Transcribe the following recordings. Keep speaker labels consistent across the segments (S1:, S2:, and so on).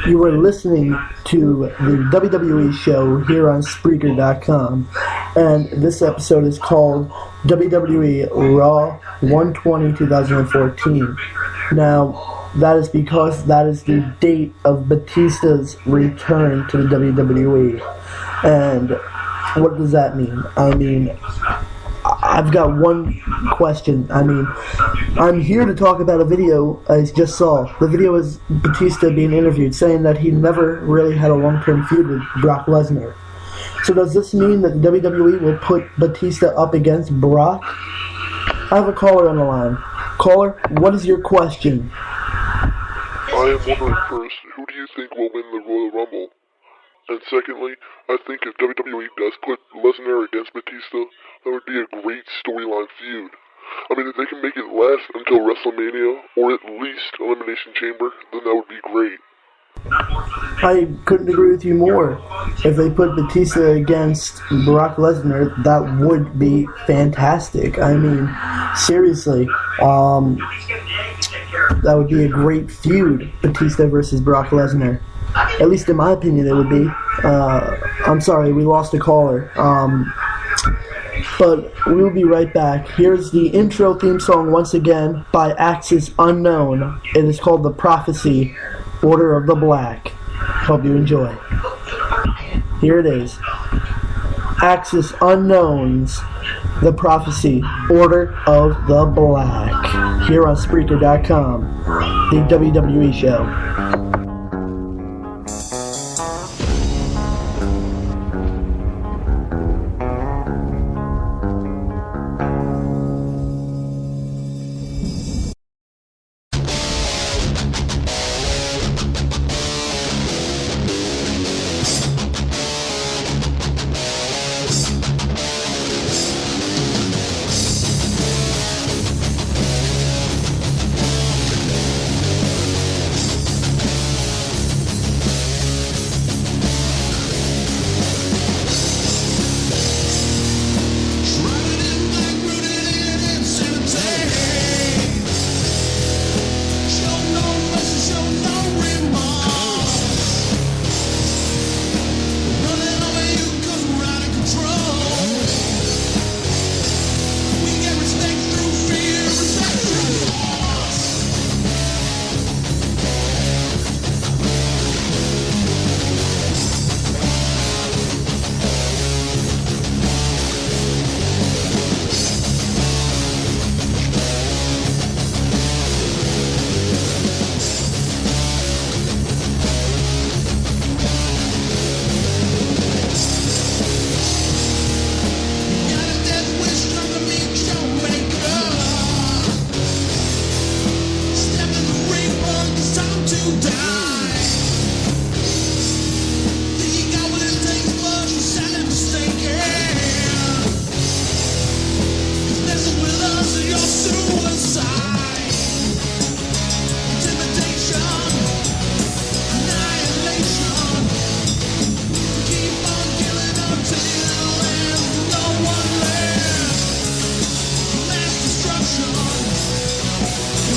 S1: You were listening to the WWE show here on Spreaker.com, and this episode is called WWE Raw 120-2014. Now, that is because that is the date of Batista's return to the WWE. And what does that mean? I mean, I've got one question. I'm here to talk about a video I just saw. The video is Batista being interviewed, saying that he never really had a long-term feud with Brock Lesnar. So does this mean that the WWE will put Batista up against Brock? I have a caller on the line. Caller, what is your question?
S2: I am wondering first, who do you think will win the Royal Rumble? And secondly, I think if WWE does put Lesnar against Batista, that would be a great storyline feud. I mean, if they can make it last until WrestleMania, or at least Elimination Chamber, then that would be great.
S1: I couldn't agree with you more. If they put Batista against Brock Lesnar, that would be fantastic. I mean, seriously, that would be a great feud, Batista versus Brock Lesnar. At least in my opinion, it would be. I'm sorry, we lost a caller. But we'll be right back. Here's the intro theme song once again by Axis Unknown. It is called The Prophecy, Order of the Black. Hope you enjoy. Here it is. Axis Unknown's The Prophecy, Order of the Black. Here on Spreaker.com, the WWE show.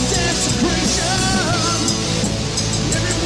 S3: Desperation, everyone.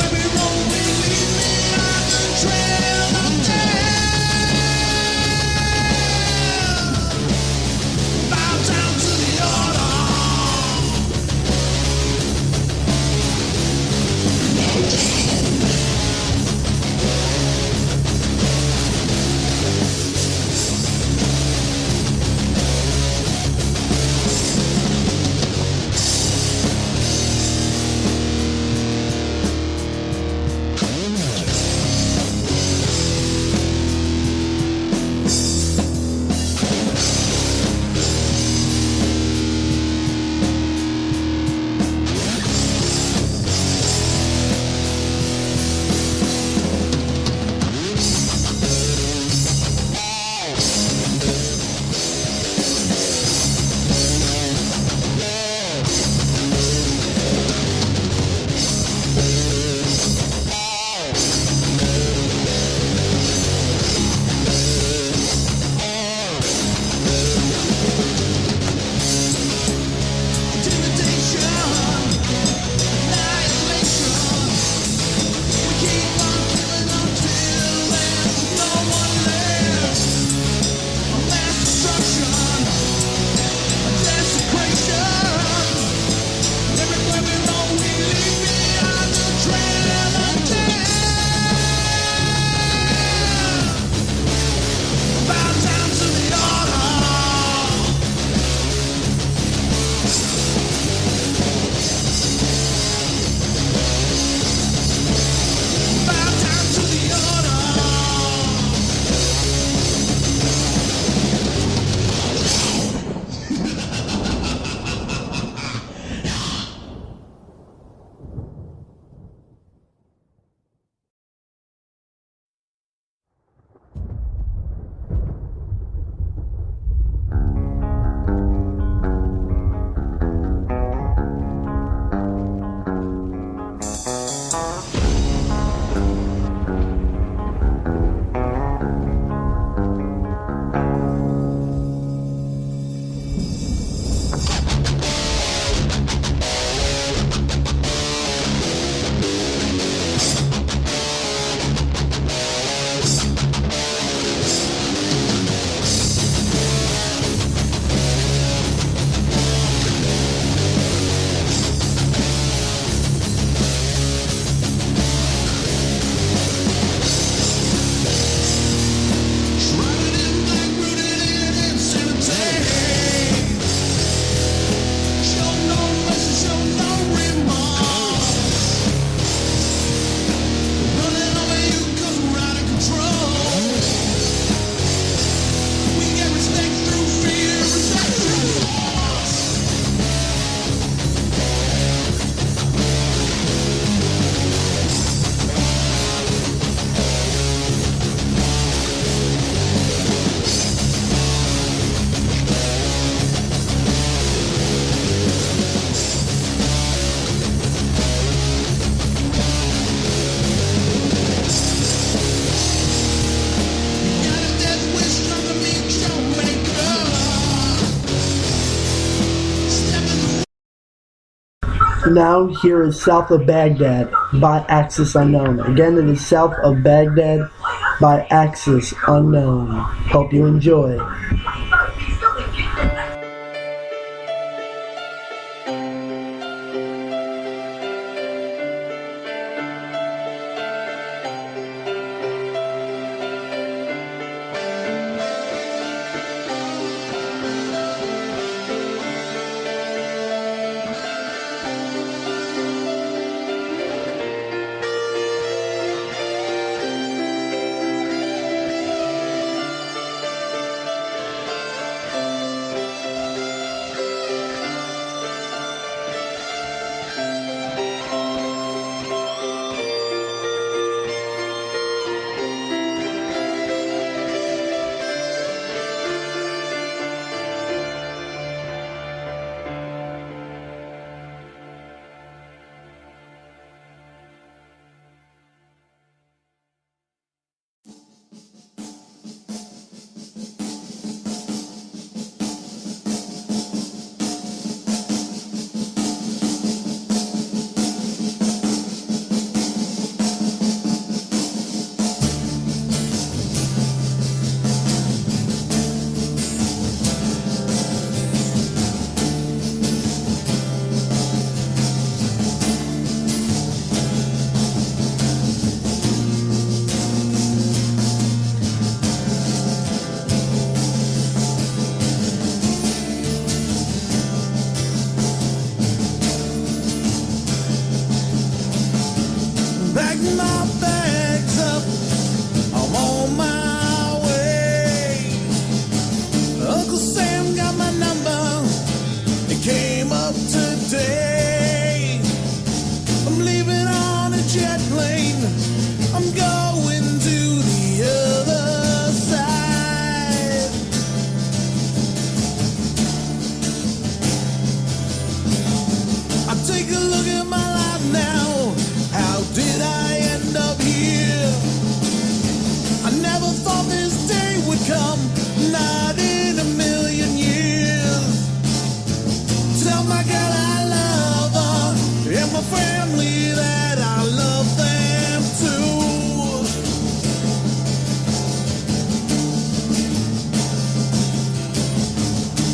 S1: Now here is South of Baghdad by Axis Unknown. Again, it is South of Baghdad by Axis Unknown. Hope you enjoy.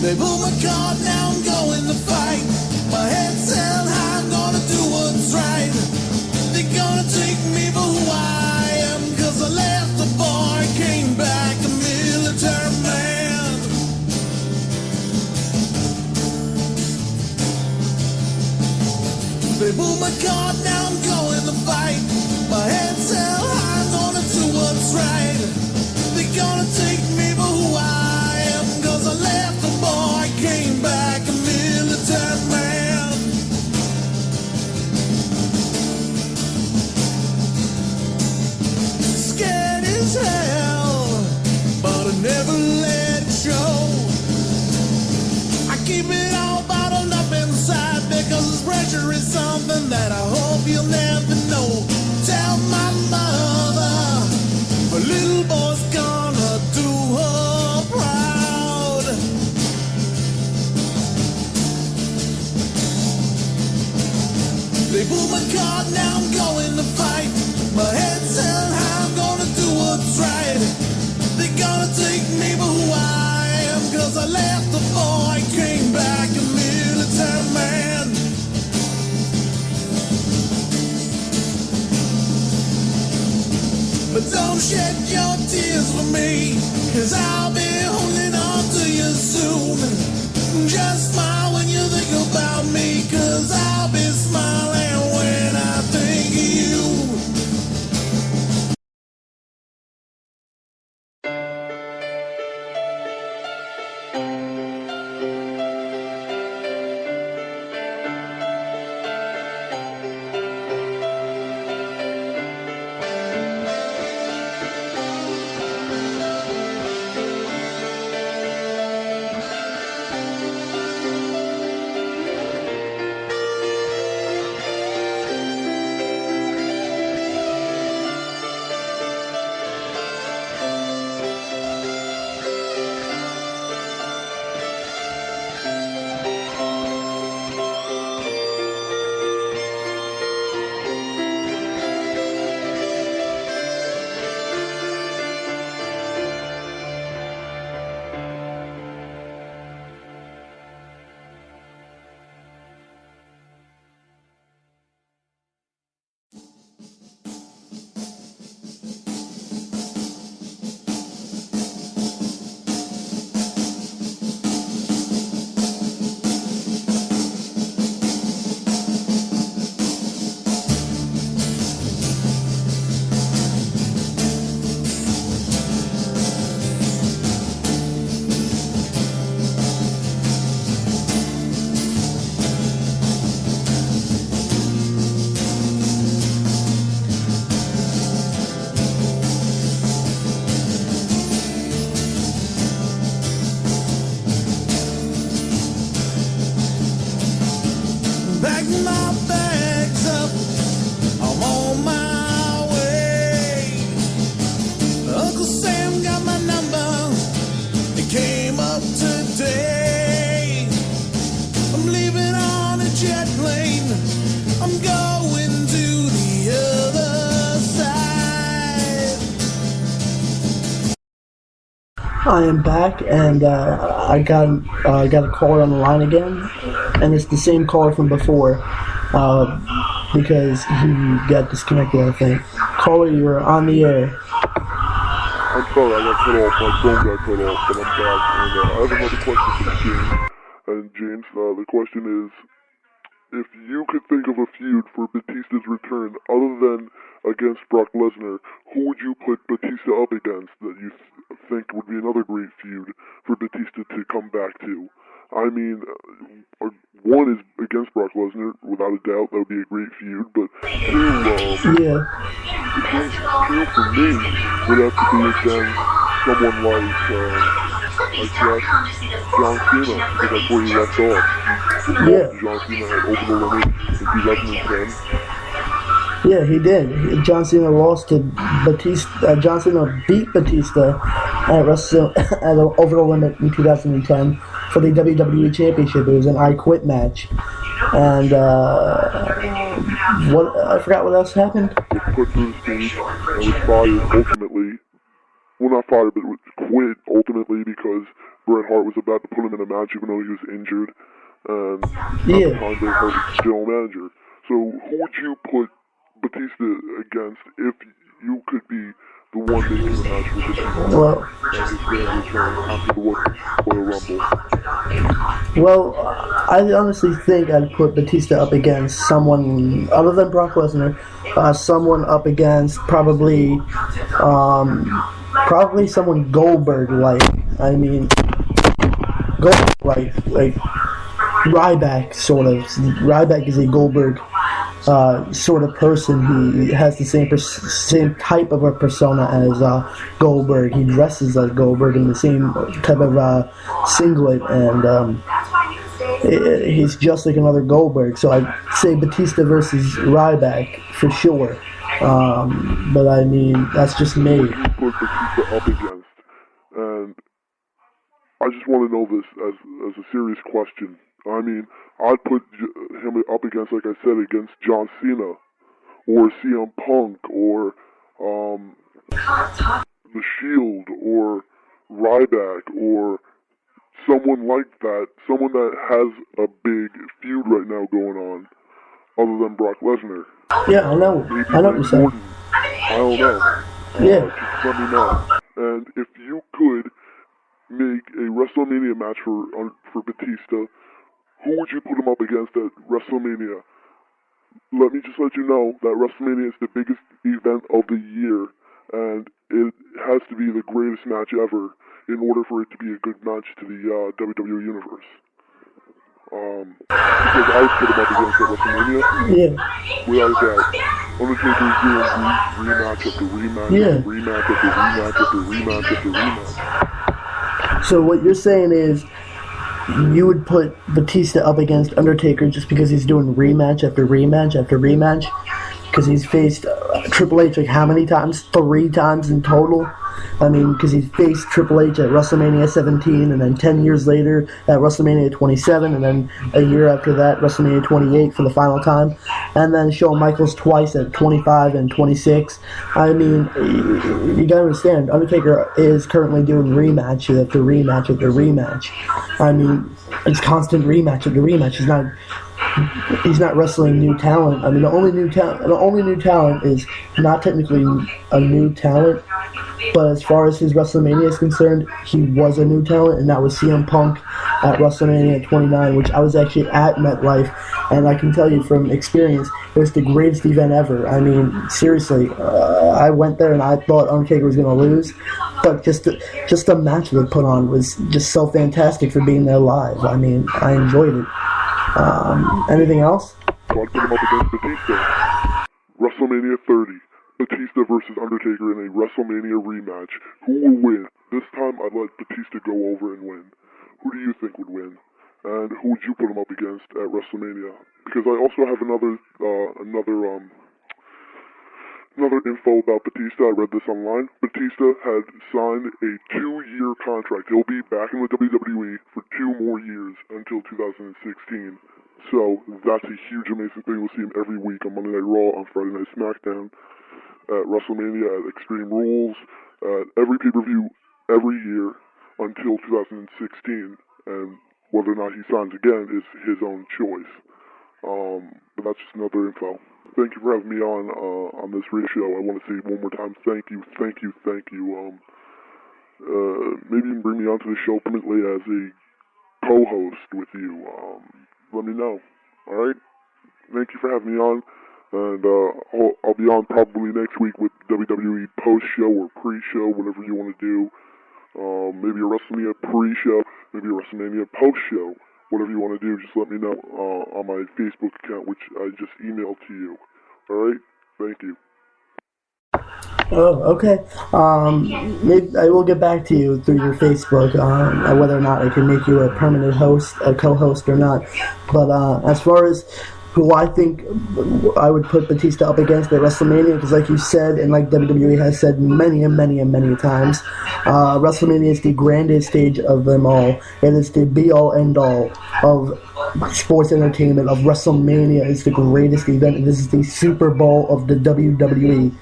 S3: They pull my card, now I'm going to fight. My head's held high, I'm gonna do what's right. They're gonna take me for who I am, 'cause I left the bar, came back a military man. They pull my card, now I'm going to fight. My head's held high, I'm gonna do what's right. They're gonna take me for who I am, 'cause I left the bar, came back a military man. Scared as hell, but I never let it show. I keep it all bottled up inside, because this pressure is something that I hope you'll never know. Tell my mother, my little boy's gonna do her proud. They pull my card, now I'm going to fight. My head's held high, I'm gonna do what's right. They're gonna take me for who I am, 'cause I left the boy, came back a military man. But don't shed your tears for me, 'cause I'll be holding on to you soon. Just smile when you think about me, 'cause I'll be smiling when I think of you. my bags up. I'm on my way. Uncle Sam got my number. It came up today. I'm leaving on a jet plane. I'm going to the other side.
S1: I am back, and I got a caller on the line again, and it's the same caller from before, because he got disconnected, I think. Caller, you're on the air.
S2: I'm sorry, I got cut off. My phone got cut off, but I'm back. And I have another question for James. And James, the question is, if you could think of a feud for Batista's return other than against Brock Lesnar, who would you put Batista up against that you think would be another great feud for Batista to come back to? I mean, one is against Brock Lesnar, without a doubt, that would be a great feud, but two,
S1: Yeah.
S2: two for me would have to be against someone like John Cena, because that's where he left off.
S1: Yeah.
S2: John Cena had over the limit in 2010.
S1: Yeah, he did. John Cena lost to Batista. John Cena beat Batista at over the limit in 2010 for the WWE Championship. It was an I Quit match, and I forgot what else happened.
S2: Was put through the stage and was fired ultimately. Well, not fired, but quit ultimately because Bret Hart was about to put him in a match even though he was injured. And at the time, Bret Hart was the general manager. So who would you put Batista against if you could be the one making the match with Batista?
S1: Well,
S2: and his grand return after the Royal Rumble.
S1: Well, I honestly think I'd put Batista up against someone other than Brock Lesnar. Someone up against probably someone Goldberg-like. I mean, like Ryback, sort of. Ryback is a Goldberg sort of person. He has the same type of a persona as Goldberg. He dresses like Goldberg in the same type of singlet, and he's just like another Goldberg. So I'd say Batista versus Ryback for sure. But I mean, that's just me.
S2: Who you put Batista up against? And I just want to know this as a serious question. I mean, I'd put him up against, like I said, against John Cena, or CM Punk, or The Shield, or Ryback, or someone like that, someone that has a big feud right now going on, other than Brock Lesnar.
S1: Yeah, I know.
S2: Maybe
S1: I know what you're saying.
S2: Gordon. I don't know.
S1: Yeah.
S2: Just let me know. And if you could make a WrestleMania match for Batista, who would you put him up against at WrestleMania? Let me just let you know that WrestleMania is the biggest event of the year, and it has to be the greatest match ever in order for it to be a good match to the WWE Universe. Because I would put him up against at WrestleMania.
S1: Yeah.
S2: Without a doubt. Undertaker's doing rematch after rematch,
S1: Yeah.
S2: rematch after rematch after rematch after rematch.
S1: So what you're saying is you would put Batista up against Undertaker just because he's doing rematch after rematch after rematch? Because he's faced Triple H like how many times? 3 times in total? I mean, because he faced Triple H at WrestleMania 17, and then 10 years later at WrestleMania 27, and then a year after that, WrestleMania 28 for the final time, and then Shawn Michaels twice at 25 and 26. I mean, you gotta understand, Undertaker is currently doing rematch after rematch after rematch. I mean, it's constant rematch after rematch. He's not wrestling new talent. I mean, the only new talent is not technically a new talent, but as far as his WrestleMania is concerned, he was a new talent, and that was CM Punk at WrestleMania 29, which I was actually at MetLife, and I can tell you from experience, it was the greatest event ever. I mean, seriously, I went there and I thought Undertaker was going to lose, but just the match they put on was just so fantastic for being there live. I mean, I enjoyed it. Anything else?
S2: So I'd put him up against Batista. WrestleMania 30. Batista versus Undertaker in a WrestleMania rematch. Who will win? This time I'd let Batista go over and win. Who do you think would win? And who would you put him up against at WrestleMania? Because I also have another info about Batista. I read this online. Batista had signed a 2-year contract. He'll be back in the WWE for 2 more years until 2016. So that's a huge, amazing thing. We'll see him every week on Monday Night Raw, on Friday Night SmackDown, at WrestleMania, at Extreme Rules, at every pay-per-view every year until 2016. And whether or not he signs again is his own choice. But that's just another info. Thank you for having me on this radio show. I want to say one more time, thank you. Maybe you can bring me onto the show permanently as a co-host with you. Let me know. All right. Thank you for having me on, and I'll be on probably next week with WWE post-show or pre-show, whatever you want to do. Maybe a WrestleMania pre-show, maybe a WrestleMania post-show. Whatever you want to do, just let me know on my Facebook account, which I just emailed to you. All right? Thank you.
S1: Oh, okay. Maybe I will get back to you through your Facebook whether or not I can make you a permanent host, a co-host or not. But as far as who I think I would put Batista up against at WrestleMania, because like you said, and like WWE has said many times, WrestleMania is the grandest stage of them all. It is the be-all, end-all of sports entertainment. Of WrestleMania is the greatest event. This is the Super Bowl of the WWE.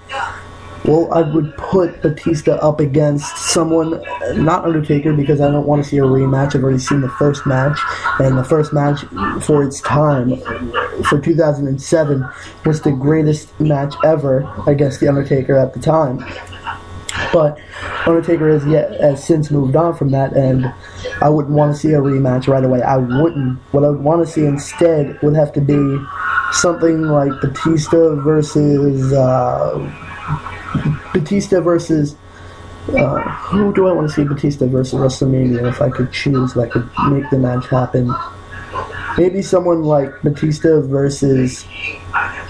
S1: Well, I would put Batista up against someone, not Undertaker, because I don't want to see a rematch. I've already seen the first match, and the first match for its time, for 2007, was the greatest match ever against The Undertaker at the time. But Undertaker has since moved on from that, and I wouldn't want to see a rematch right away. I wouldn't. What I would want to see instead would have to be something like Batista versus... who do I want to see Batista versus WrestleMania if I could choose, that could make the match happen? Maybe someone like Batista versus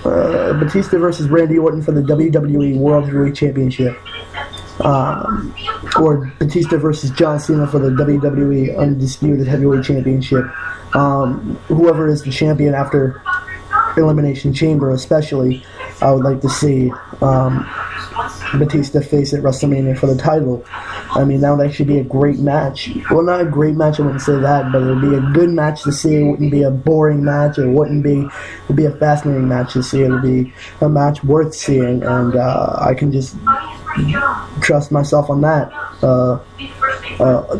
S1: Randy Orton for the WWE World Heavyweight Championship. Or Batista versus John Cena for the WWE Undisputed Heavyweight Championship. Whoever is the champion after Elimination Chamber, especially, I would like to see Batista face at WrestleMania for the title. I mean, that would actually be a great match. Well, not a great match, I wouldn't say that, but it would be a good match to see. It wouldn't be a boring match. It would be a fascinating match to see. It would be a match worth seeing, and I can just trust myself on that.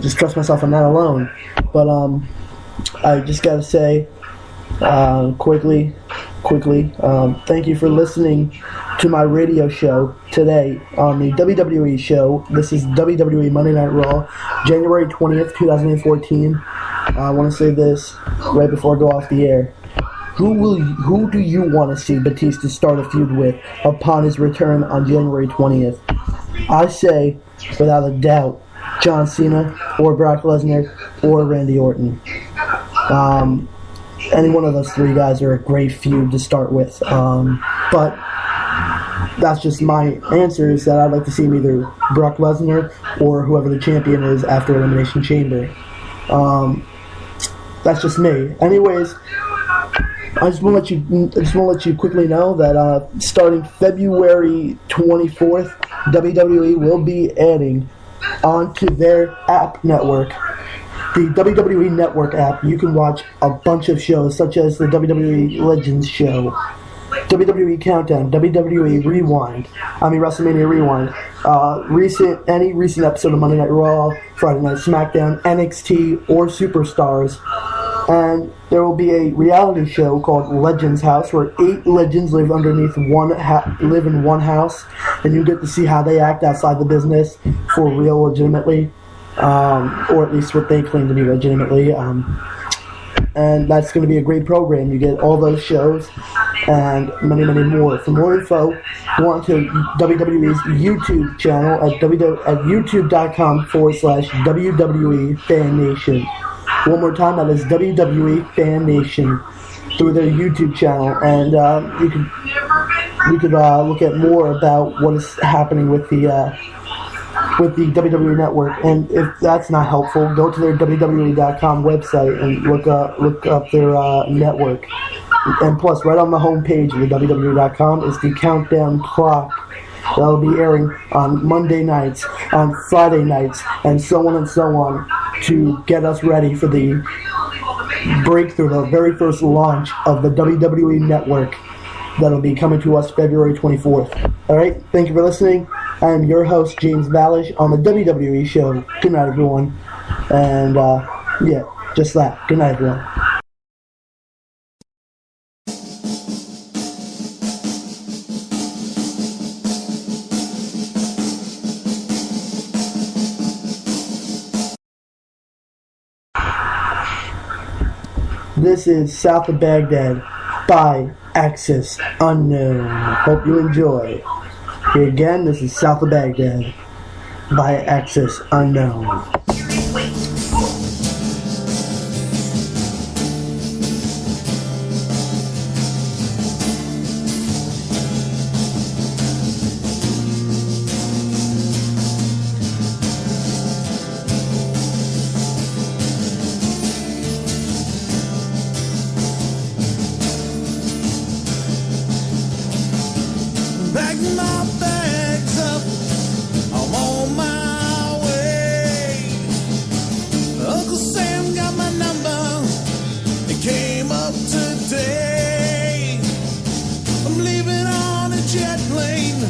S1: Just trust myself on that alone. But I just gotta say, quickly, thank you for listening to my radio show today on the WWE show. This is WWE Monday Night Raw, January 20th, 2014. I want to say this right before I go off the air. Who do you want to see Batista start a feud with upon his return on January 20th? I say, without a doubt, John Cena or Brock Lesnar or Randy Orton. Any one of those three guys are a great feud to start with. But that's just my answer, is that I'd like to see him either Brock Lesnar or whoever the champion is after Elimination Chamber. That's just me. Anyways, I just want to let you quickly know that starting February 24th, WWE will be adding onto their app network, the WWE Network app. You can watch a bunch of shows such as the WWE Legends show, WWE Countdown, WWE WrestleMania Rewind, any recent episode of Monday Night Raw, Friday Night SmackDown, NXT, or Superstars. And there will be a reality show called Legends House, where 8 legends live live in one house, and you get to see how they act outside the business for real, legitimately, or at least what they claim to be legitimately. And that's going to be a great program. You get all those shows and many more. For more info, go on to WWE's YouTube channel at youtube.com/WWE Fan Nation. One more time, that is WWE Fan Nation through their YouTube channel, and you could look at more about what is happening with the with the WWE Network. And if that's not helpful, go to their WWE.com website and look up their network. And plus, right on the homepage of the WWE.com is the countdown clock that'll be airing on Monday nights, on Friday nights, and so on to get us ready for the breakthrough, the very first launch of the WWE Network that'll be coming to us February 24th. Alright, thank you for listening. I am your host, James Balish, on the WWE show. Good night, everyone. And, yeah, just that. Good night, everyone. This is South of Baghdad by Axis Unknown. Hope you enjoy. Here again, this is South of Baghdad by Axis Unknown.
S3: Pack my bags up, I'm on my way. Uncle Sam got my number, it came up today. I'm leaving on a jet plane,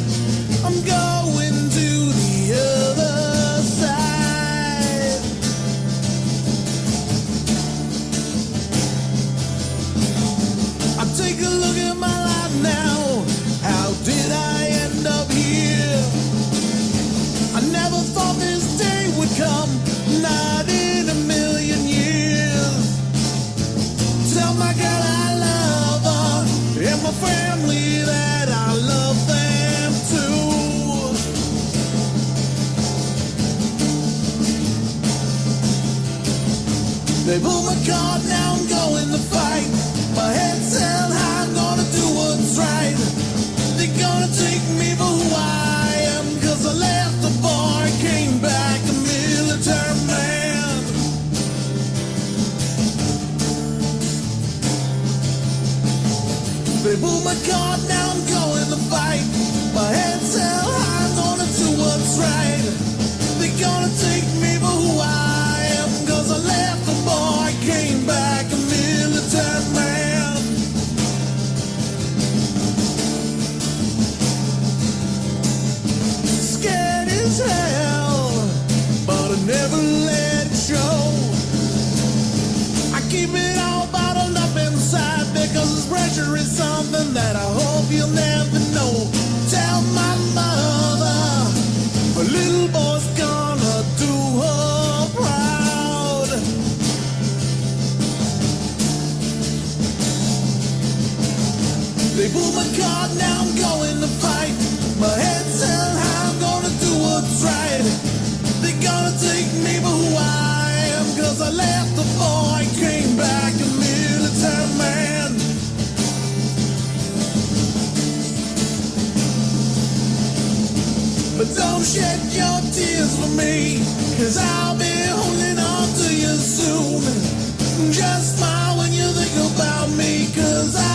S3: I'm going to the other side. I take a look at my life now. How did I end up here? I never thought this day would come, not in a million years. Tell my girl I love her, and my family that I love them too. They pull my card, now I'm going to fight. My head's held high, I'm gonna do what's right. They're gonna take me for who I am, 'cause I left the bar, came back a military man. They pull my card, now I'm going to fight. My head's held high, I'm gonna do what's right. They're gonna take me for who I am, 'cause I left the bar, came back a military man. Hell, but I never let it show. I keep it all bottled up inside, because this pressure is something that I hope you'll never know. Tell my mother, a little boy's gonna do her proud. They pull my card, now I'm going to fight. My head's held high, I'm gonna do what's right. They're gonna take me for who I am, 'cause I left the boy, came back a military man. But don't shed your tears for me, 'cause I'll be holding on to you soon. Just smile when you think about me, 'cause I